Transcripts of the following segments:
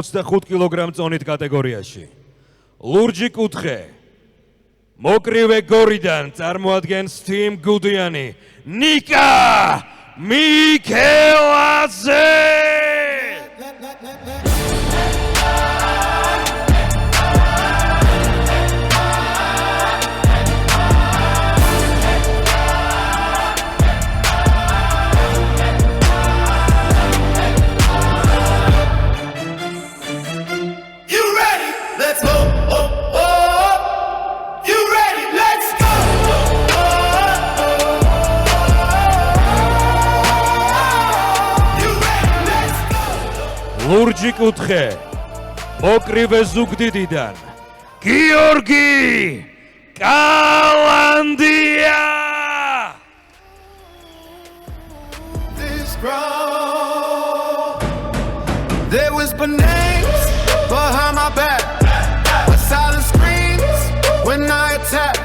25 კილოგრამ წონით კატეგორიაში. ლურჯი კუთხე. მოკრივე გორიდან წარმოადგენს თიმ გუდიანი ნიკა მიქელაძე. ლურჯი კუთხე მოკრივე ზუგდიდიდან გიორგი კალანდია. There whisper names behind my back, but silent screams when I attack.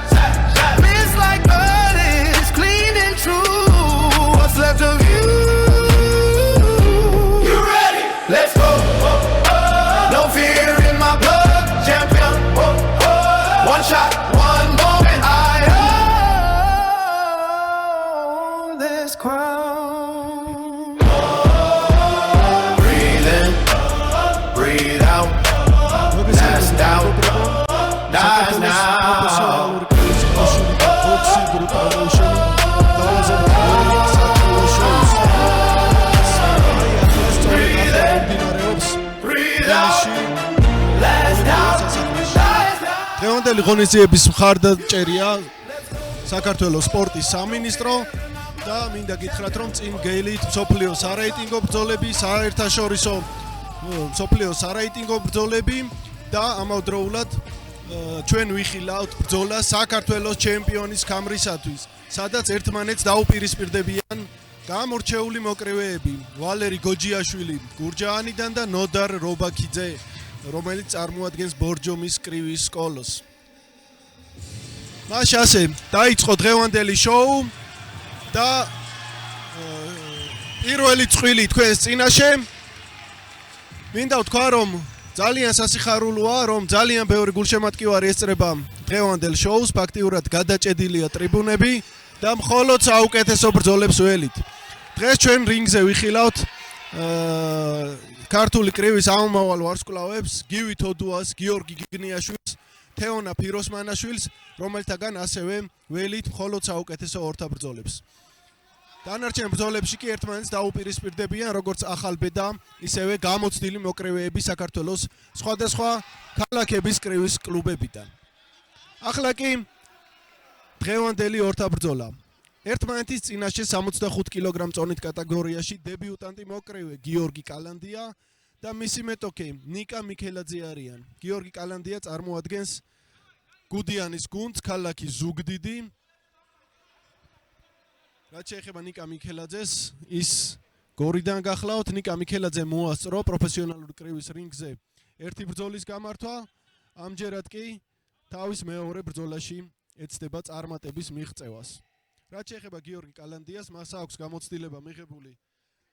Feels like blood is clean and true. What's left of you? You ready? Let's go. No fear in my blood, champion. One shot, one moment. I own this crown. Breathe in, breathe out. Last out, dies now. დღევანდელი ღონისძიების მხარდაჭერია საქართველოს სპორტის სამინისტრო და მინდა გითხრათ რომ წინ გეილით მსოფლიოს სარეიტინგო ბრძოლები, საერთაშორისო მსოფლიოს სარეიტინგო ბრძოლები და ამავდროულად ჩვენ ვიხილავთ ბრძოლა საქართველოს ჩემპიონის ქამრისათვის, სადაც ერთმანეთს დაუპირისპირდებიან გამორჩეული მოკრივეები ვალერი გოჯიაშვილი გურჯაანიდან და ნოდარ რობაქიძე, რომელიც წარმოადგენს ბორჯომის კრივის სკოლოს. მაშინ ასე დაიწყო დღევანდელი შოუ და პირველი წვილი თქვენს წინაშე. მინდა ვთქვა, რომ ძალიან სასიხარულოა, რომ ძალიან ბევრი გულშემატკივარი ესწრება დღევანდელ შოუს, ფაქტიურად გადაჭედილია ტრიბუნები და მხოლოდ საუკეთესო ბრძოლებს ველით. დღეს ჩვენ რინგზე ვიხილავთ ქართული კრივის ამომავალ ვარსკვლავებს, გივი თოდუას, გიორგი გიგნიაშვილს, თეონა ფიროსმანაშვილს, რომელთაგან ასევე ველით მხოლოდ საუკეთესო ორთა ბრძოლებს. დანარჩენ ბრძოლებში კი ერთმანეთს დაუპირისპირდებიან როგორც ახალბედა, ისევე გამოცდილი მოკრივეები საქართველოს სხვადასხვა ქალაქების კრივის კლუბებიდან. ახლა კი დღევანდელი ორთა ბრძოლა. ერთმანეთის წინაშე 65 კილოგრამ წონით კატეგორიაში დებიუტანტი მოკრივე გიორგი კალანდია და მისი მეტოქე ნიკა მიქელაძე არიან. გიორგი კალანდია წარმოადგენს გუდიანის გუნდს ქალაქი ზუგდიდი. რაც შეეხება ნიკა მიქელაძეს, ის გორიდან გახლავთ. ნიკა მიქელაძე მოასწრო პროფესიონალური კრივის რინგზე ერთი ბრძოლის გამართვა, ამჯერად კი თავის მეორე ბრძოლაში ეცდება წარმატების მიღწევას. რაც შეეხება გიორგი კალანდიას, მას აქვს გამოცდილება მიღებული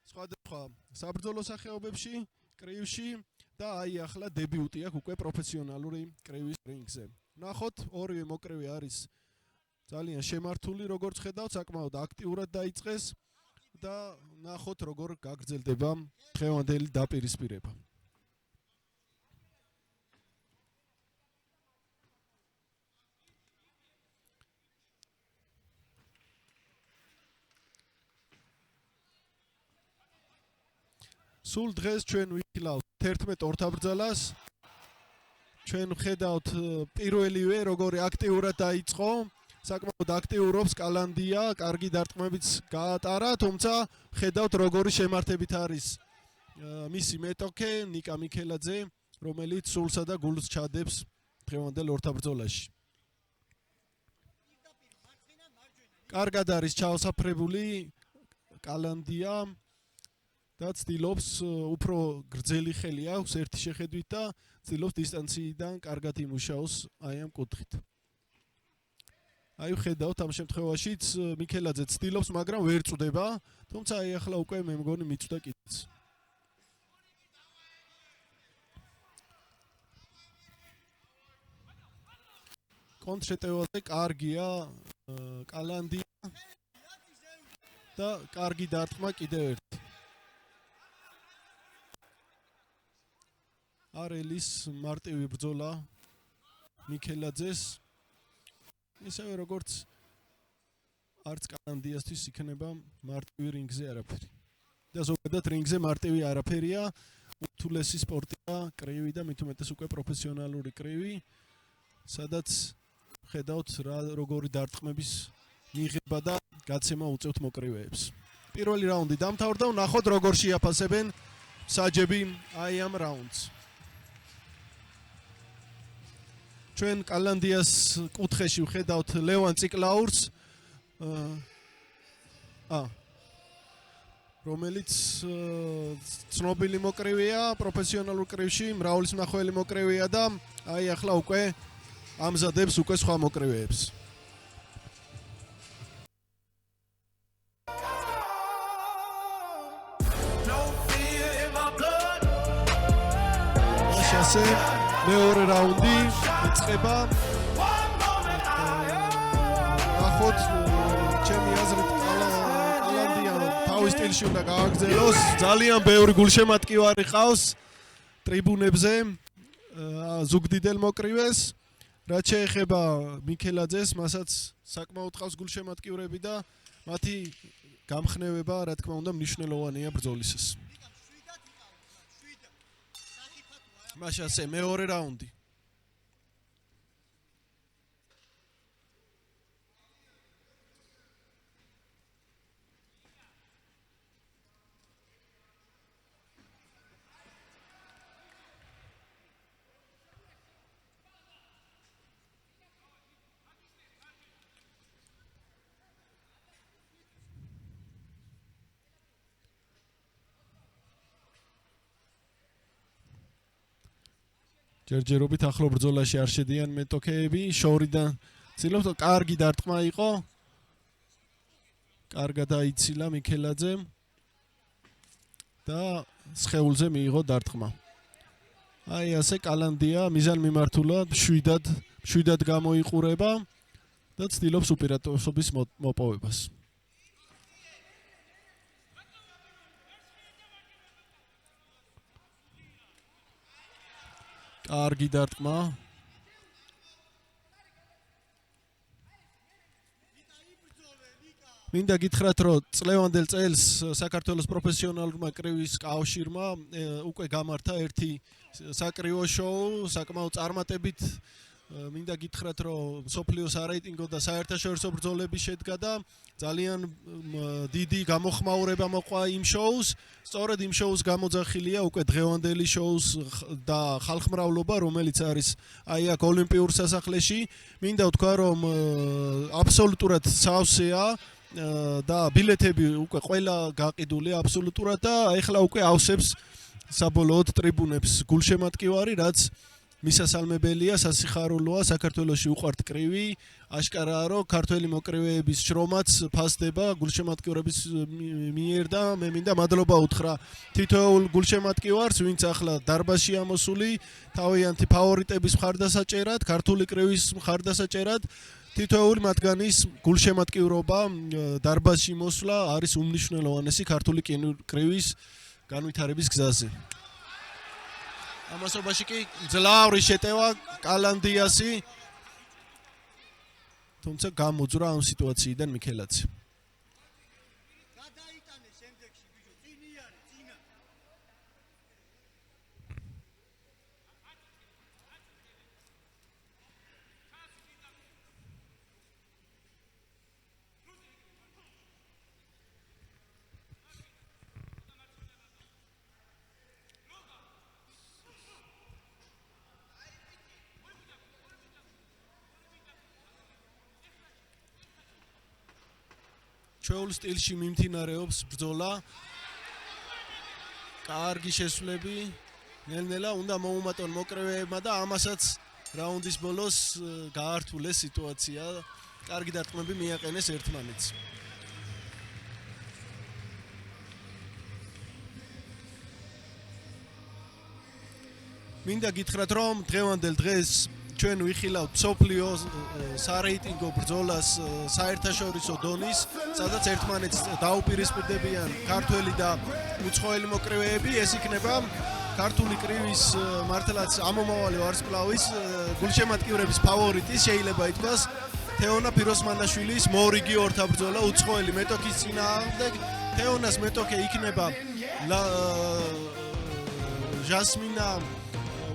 სხვადასხვა საბრძოლო სახეობებში, კრივში და აი ახლა დებიუტი აქვს უკვე პროფესიონალური კრივის რინგზე. ნახოთ, ორივე მოკრივე არის ძალიან შემართული, როგორც ხედავთ, საკმაოდ აქტიურად დაიწყეს და ნახოთ, როგორ გაგრძელდება დღევანდელი დაპირისპირება. სულ დღეს ჩვენ ვიხილავთ 11 ორთაბრძოლას. ჩვენ ვხედავთ პირველივე როგორი აქტიურად დაიწყო, საკმაოდ აქტიურობს კალანდია, კარგი დარტყმებიც გაატარა, თუმცა ვხედავთ როგორი შემართებით არის მისი მეტოქე ნიკა მიქელაძე, რომელიც სულსა და გულს ჩადებს დღევანდელ ორთაბრძოლაში. კარგად არის ჩაოსაფრებული კალანდია და ცდილობს უფრო გრძელი ხელი აქვს ერთი შეხედვით და ცდილობს დისტანციიდან კარგად იმუშაოს აი ამ კუთხით. აი ვხედავთ ამ შემთხვევაშიც მიქელაძე ცდილობს, მაგრამ ვერ წვდება, თუმცა აი ახლა უკვე მე მგონი მიწვდა კიდეც. კონტრშეტევაზე კარგია კალანდია და კარგი დარტყმა კიდევ ერთი. არელის მარტივი ბრძოლა მიქელაძეს ისევე როგორც არც კალანდიასთვის იქნება მარტივი რინგზე არაფერი. და ზოგადად რინგზე მარტივი არაფერია, უთულესი სპორტია, კრივი და მით უმეტეს უკვე პროფესიონალური კრივი, სადაც ხედავთ როგორი დარტყმების მიღება და გაცემა უწევთ მოკრივეებს. პირველი რაუნდი დამთავრდა, ვნახოთ როგორ შეაფასებენ საჯები აი ამ რაუნდს. ჩვენ კალანდიას კუთხეში ვხედავთ ლევან ციკლაურს, რომელიც ცნობილი მოკრივეა, პროფესიონალურ კრივში, მრავლის მნახველი მოკრივეა და აი ახლა უკვე ამზადებს უკვე სხვა მოკრივეებს. ასე მეორე რაუნდი იწყება. ნახოთ ჩემი აზრით კალანდია თავის სტილში უნდა გააგრძელოს. ძალიან ბევრი გულშემატკივარი ყავს ტრიბუნებზე ზუგდიდელ მოკრივეს. რაც შეეხება მიქელაძეს, მასაც საკმაოდ ყავს გულშემატკივრები და მათი გამხნევება, რა თქმა უნდა, მნიშვნელოვანია ბრძოლისას. მაშასე მეორე რაუნდი. ჯერჯერობით ახლო ბრძოლაში არ შედიან მეტოქეები, შორიდან ცდილობს კარგი დარტყმა იყო. კარგად აიცილა მიქელაძემ და სხეულზე მიიღო დარტყმა. აი ასე კალანდია მიზანმიმართულად შვიდად გამოიყურება და ცდილობს უპირატესობის მოპოვებას. კარგი დარტყმა. მინდა გითხრათ, რომ წლევანდელ წელს საქართველოს პროფესიონალურმა კრივის კავშირმა უკვე გამართა ერთი საკრივო შოუ, საკმაოდ წარმატებით. მინდა გითხრათ, რომ სოფლიოს არეიტინგო და საერთაშორისო ბრძოლები შედგა და ძალიან დიდი გამოხმაურება მოყვა იმ შოუს. სწორედ იმ შოუს გამოძახილია უკვე დღევანდელი შოუს და ხალხმრავლობა, რომელიც არის აი აქ ოლიმპიურ სასახლეში. მინდა ვთქვა, რომ აბსოლუტურად სავსეა და ბილეთები უკვე ყველა გაყიდულია აბსოლუტურად და ეხლა უკვე ავსებს საბოლოოდ ტრიბუნებს გულშემატკივარი, რაც მისასალმებელია, სასიხარულოა, საქართველოში უყვართ კრივი, აშკარაა, რომ ქართველი მოკრივეების შრომაც ფასდება გულშემატკივრების მიერ და მე მინდა მადლობა უთხრა თითოეულ გულშემატკივარს, ვინც ახლა დარბაზში ამოსული, თავიანთი ფავორიტების მხარდასაჭერად, ქართული კრივის მხარდასაჭერად, თითოეული მათგანის გულშემატკივრობა, დარბაზში მოსვლა არის უმნიშვნელოვანესი ქართული კრივის განვითარების გზაზე. ამასობაში კი ძლავრი შეტევა კალანდიასი, თუმცა გამოძვრა ამ სიტუაციიდან მიქელაძე. ჩვეულ სტილში მიმდინარეობს ბრძოლა. კარგი შესვლები, ნელ-ნელა უნდა მოუმატონ მოკრივეებმა და ამასაც რაუნდის ბოლოს გაართულეს სიტუაცია. კარგი დარტყმები მიაყენეს ერთმანეთს. მინდა გითხრათ, რომ დღევანდელ დღეს ჩვენ ვიხილავთ მსოფლიო სარეიტინგო ბრძოლას საერთაშორისო დონის, სადაც ერთმანეთს დაუპირისპირდებიან ქართველი და უცხოელი მოკრივეები, ეს იქნება ქართული კრივის მართლაც ამომავალი ვარსკვლავის გულშემატკივრების ფავორიტი შეიძლება ითქვას თეონა ფიროსმანაშვილის მორიგი ორთაბრძოლა უცხოელი მეტოქის წინააღმდეგ. თეონას მეტოქე იქნება ჟასმინა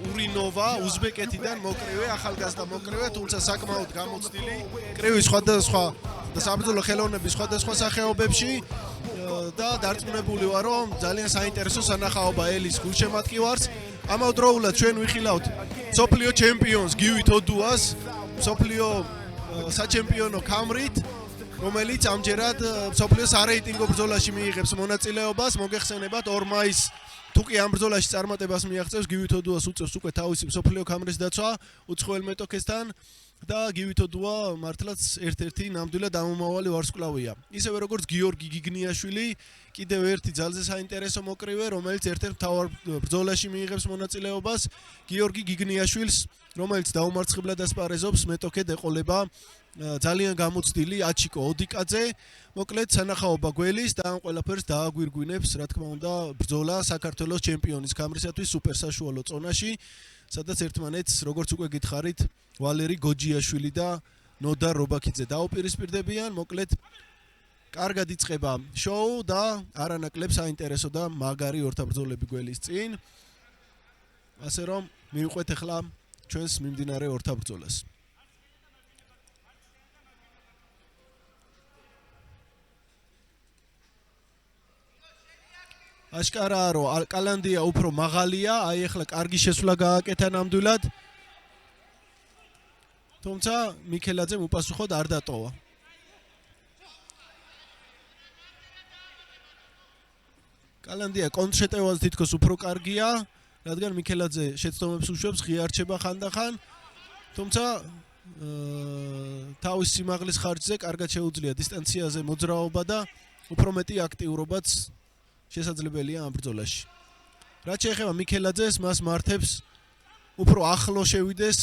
ურინოვა უზბეკეთიდან მოკრივე, ახალგაზრდა მოკრივე, თუმცა საკმაოდ გამოცდილი კრივის სხვადასხვა და საბრძოლო ხელოვნების სხვადასხვა სახეობებში და დარწმუნებული ვარ, რომ ძალიან საინტერესო სანახაობა ელის გულშემატკივარს. ამავდროულად ჩვენ ვიხილავთ მსოფლიო ჩემპიონს გივი თოდუას, მსოფლიო საჩემპიონო ქამრით, რომელიც ამჯერად მსოფლიო სარეიტინგო ბრძოლაში მიიღებს მონაწილეობას. მოგეხსენებათ 2 მაისს თუ კი ამ ბრძოლაში წარმატებას მიაღწევს, გივი თოდუას უწევს უკვე თავისი მსოფლიო ქამრის დაცვა უცხოელ მეტოქესთან და გივი თოდუა მართლაც ერთ-ერთი ნამდვილად ამომავალი ვარსკვლავია. ისევე როგორც გიორგი გიგნიაშვილი, კიდევ ერთი ძალზე საინტერესო მოკრივე, რომელიც ერთ-ერთ მთავარ ბრძოლაში მიიღებს მონაწილეობას. გიორგი გიგნიაშვილს, რომელიც დაუმარცხებლად ასპარეზობს, მეტოქედ ეყოლება ძალიან გამოცდილი აჩიკო ოდიკაძე. მოკლედ სანახაობა გველის და ამ ყველაფერს დააგვირგვინებს, რა თქმა უნდა, ბრძოლა საქართველოს ჩემპიონის ქამრისათვის სუპერსაშუალო წონაში, სადაც ერთმანეთს, როგორც უკვე გითხარით, ვალერი გოჯიაშვილი და ნოდარ რობაქიძე დაუპირისპირდებიან. მოკლედ კარგად იწყება შოუ და არანაკლებ საინტერესო და მაგარი ორთაბრძოლები გველის წინ. ასე რომ მივიყვეთ ახლა ჩვენს მიმდინარე ორთაბრძოლას. აშკარაა, რომ კალანდია უფრო მაღალია, აი ახლა კარგი შესვლა გააკეთა ნამდვილად. თუმცა მიქელაძემ უპასუხოდ არ დატოვა. კალანდია კონტრშეტევაზე თითქოს უფრო კარგია, რადგან მიქელაძე შეცდომებს უშვებს, ღია რჩება ხანდახან. თუმცა თავის სიმაღლის ხარჯზე კარგად შეუძლია დისტანციაზე მოძრაობა და უფრო მეტი აქტიურობაც შესაძლებელია ამ ბრძოლაში. რაც შეეხება მიქელაძეს, მას მართებს უფრო ახლო შევიდეს,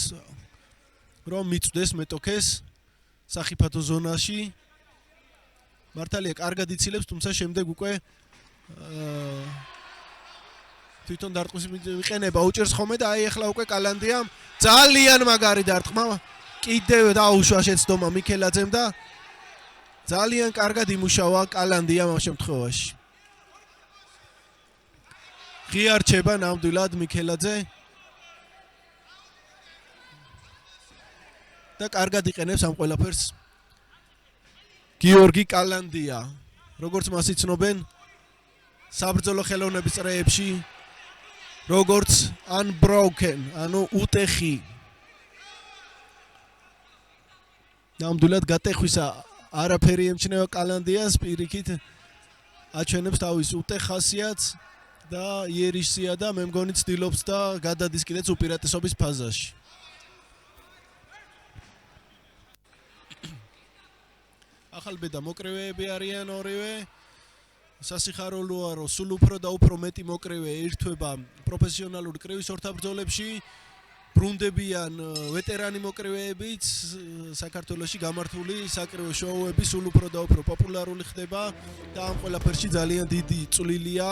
რომ მიწვდეს მეტოქეს სახიფათო ზონაში. მართალია კარგად იცილებს, თუმცა შემდეგ უკვე თვითონ დარტყმის მიყენება უჭერს ხოლმე და აი ახლა უკვე კალანდიამ ძალიან მაგარი დარტყმა კიდევ დაუშვა შეცდომა მიქელაძემ და ძალიან კარგად იმუშავა კალანდიამ ამ შემთხვევაში. ღია რჩება ნამდვილად მიქელაძე და კარგად იყენებს ამ ყველაფერს გიორგი კალანდია, როგორც მას იცნობენ საბრძოლო ხელოვნების წრეებში, როგორც unbroken, ანუ უტეხი. ნამდვილად გატეხვისა არაფერი ემჩნევა კალანდიას, პირიქით აჩვენებს თავის უტეხ ხასიათს და იერიშსია და მე მგონი ცდილობს და გადადის კიდეც უპირატესობის ფაზაში. ახალბედა მოკრივეები არიან ორივე. სასიხარულოა, რომ სულ უფრო და უფრო მეტი მოკრივე ერთვება პროფესიონალური კრივის ორთაბრძოლებში. ბრუნდებიან ვეტერანი მოკრივეებიც, საქართველოში გამართული საკრივო შოუები სულ უფრო და უფრო პოპულარული ხდება და ამ ყველაფერში ძალიან დიდი წვლილია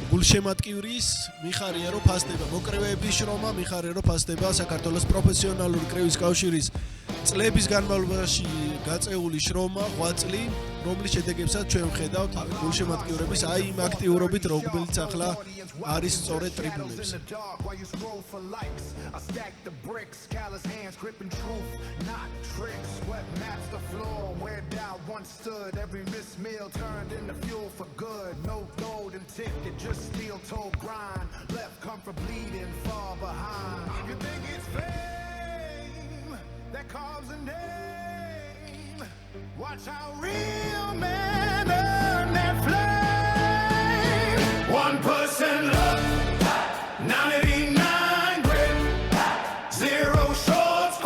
გულშემატკივრის, მიხარია რომ ფასდება მოკრივეების შრომა, მიხარია რომ ფასდება საქართველოს პროფესიონალური კრივის კავშირის წლების განმავლობაში გაწეული შრომა, ღვაწლი, რომლის შედეგებსაც ჩვენ ვხედავთ გულშემატკივრების აი იმ აქტიურობით, რომელიც ახლა არის სწორედ ტრიბუნებზე. Just steel toe grind, left come from bleeding far behind. You think it's fame that carves a name? Watch how real men earn their flame. 1% love, 99 grit, 0 shorts.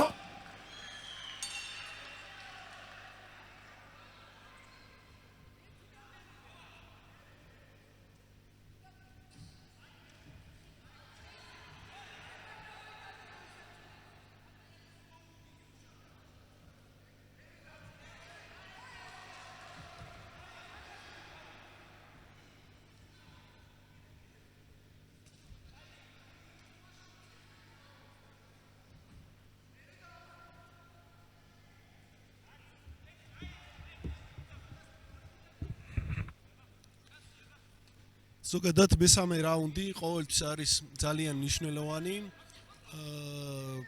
ზოგადად მესამე რაუნდი ყოველთვის არის ძალიან მნიშვნელოვანი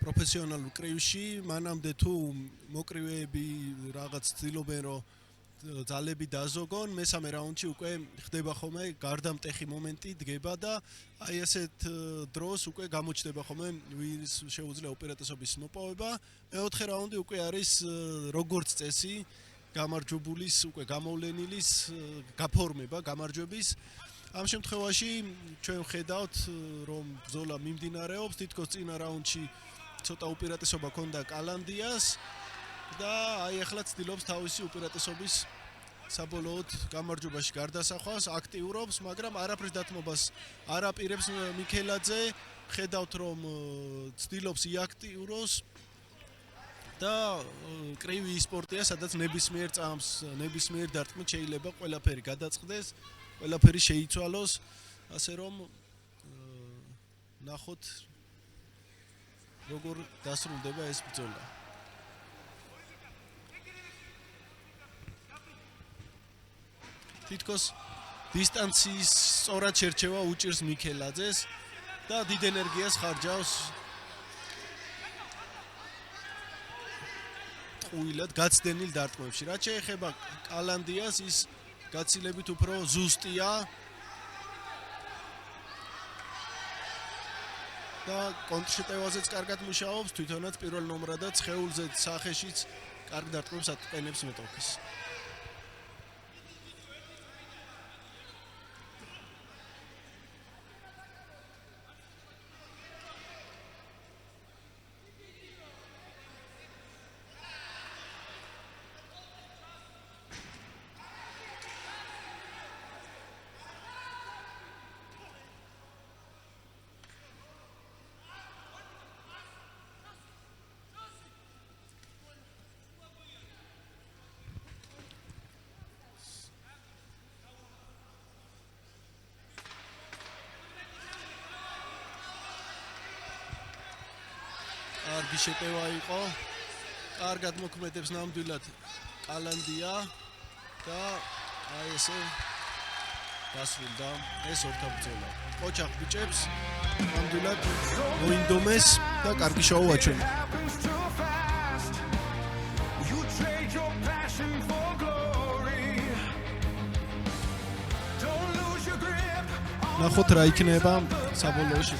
პროფესიონალურ კრივში, მანამდე თუ მოკრივეები რაღაც ცდილობენ რომ ძალები დაზოგონ, მესამე რაუნდში უკვე ხდება ხოლმე გარდამტეხი მომენტი დგება და აი ასეთ დროს უკვე გამოჩნდება ხოლმე ვინს შეუძლია უპირატესობის მოპოვება. მეოთხე რაუნდი უკვე არის როგორც წესი გამარჯვებულის უკვე გამოვლენილის გაფორმება, გამარჯვების. ამ შემთხვევაში ჩვენ ვხედავთ რომ ბრძოლა მიმდინარეობს, თითქოს წინა რაუნდში ცოტა უპირატესობა ჰქონდა კალანდიას და აი ახლა ცდილობს თავისი უპირატესობის საბოლოოდ გამარჯვებაში გარდასახვას, აქტიურობს, მაგრამ არაფრის დათმობას არ აპირებს მიქელაძე, ხედავთ რომ ცდილობს იაქტიუროს და კრივი სპორტია, სადაც ნებისმიერ წამს, ნებისმიერ დარტყმით შეიძლება ყველაფერი გადაწყდეს, ყველაფერი შეიცვალოს, ასე რომ ნახოთ როგორ დასრულდება ეს ბრძოლა. თითქოს დისტანციის სწორად შერჩევა უჭირს მიქელაძეს და დიდ ენერგიას ხარჯავს ყუილად გაცდენილ დარტყმებში. რაც შეეხება კალანდიას, ის გაცილებით უფრო ზუსტია და კონტრშეტევაზეც კარგად მუშაობს, თვითონაც პირველ ნომრადაც ხეულზე სახეშიც კარგ დარტყმებს ატყენებს მეტოქის. კარგი შეტევა იყო. კარგად მოქმედებს ნამდვილად კალანდია და აი ესე დასრულდა ეს ორთაბრძოლა. ყოჩახ ბიჭებს ნამდვილად მოინდომეს და კარგი შოუ აჩვენა. ნახოთ რა იქნება საბოლოოში.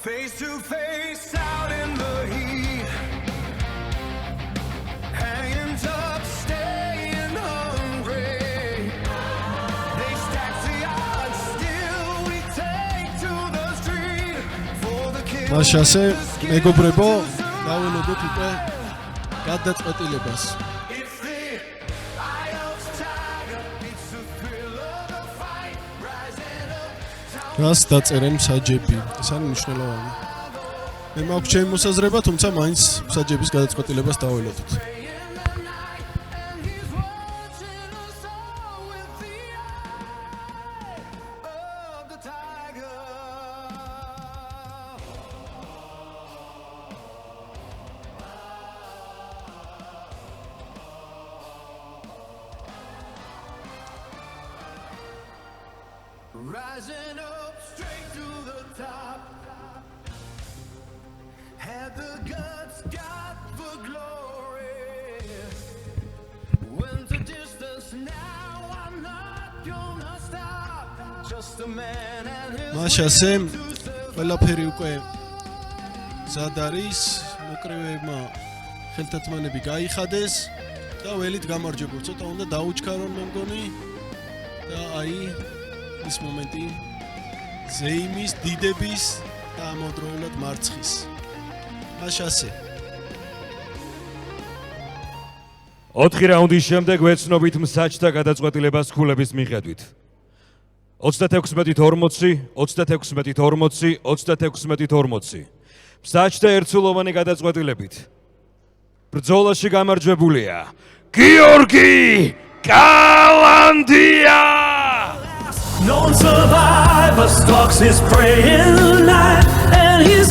Face to face out in the heat, hanging up, staying hungry. They stack the odds, still we take to the street for the kill. მაშასე მეგობრებო, დაველოდოთ უკვე გადაწყვეტილებას. რას დაწერენ მსაჯები? ეს არის მნიშვნელოვანი. მე მაქვს ჩემი მოსაზრება, თუმცა მაინც მსაჯების გადაწყვეტილებას დაველოდოთ. Rising up straight to the top, had the guts, got the glory, went the distance, now I'm not gonna stop, just a man and his მაშასე ყველაფერი უკვე მზად არის, მოკრივეებმა ხელთათმანები გაიხადეს და ველით გამარჯვებულ. ცოტა უნდა დაუჩქარონ მე მგონი და აი ის მომენტი ზეიმის დიდების და ამავდროულად მარცხის. მაშასე 4 რაუნდის შემდეგ ვეცნობით მსაჯთა გადაწყვეტილებას ქულების მიხედვით. 36-40, 36-40, 36-40. მსაჯთა ერთსულოვანი გადაწყვეტილებით. ბრძოლაში გამარჯვებულია გიორგი კალანდია. Known survivor stalks his prey in the night, and he's